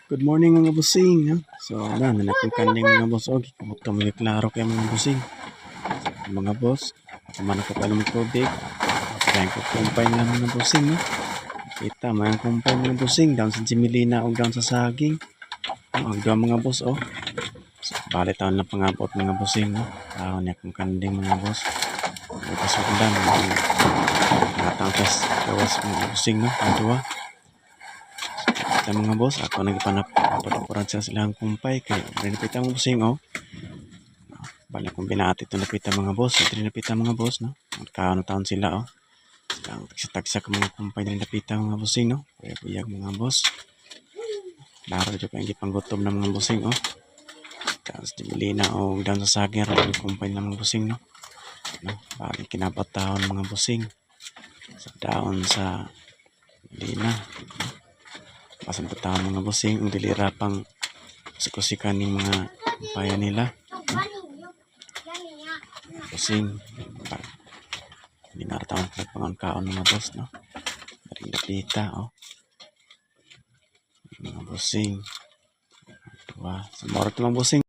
Good morning mga busing. Ha? So, nanakong kanding mga boss. O, kamot ka mga klaro kayo mga busing. Mga boss, ako man ako palong tubig. Kaya ko kumpay nga mga busing. No? Kita, mga kumpay mga busing. Down sa Jimilina o down sa saging. Ang doon mga boss, oh. So, bali taon na pangabot mga busing. No? Taon niya kong kanding mga boss. Ipasok ko lang. Natangkas kawas mga busing. No? Ang duwa. Mga boss, ako nagpanap patukuran sa silang kumpay kay rinapita mga busing oh. Bala kong binati ito napita mga boss, ito rinapita mga boss no. Magkaano taon sila oh. Silang tagsa-tagsa ka mga kumpay na rinapita mga busing no. Kaya kuyag mga boss. Laro dyan pa yung panggutom ng mga busing oh. Tapos dibili na oh, down sa saging rin yung kumpay ng mga busing no. No, bali kinapat taon mga busing. Sa daon sa lina. Pasang taon mga busing, ang dilira pang kusikan ng mga bayan nila. Busing, hindi narataon pagpangangkaon mga boss, no? Daring napita, oh. Mga busing. Diba? Sa morat mga busing.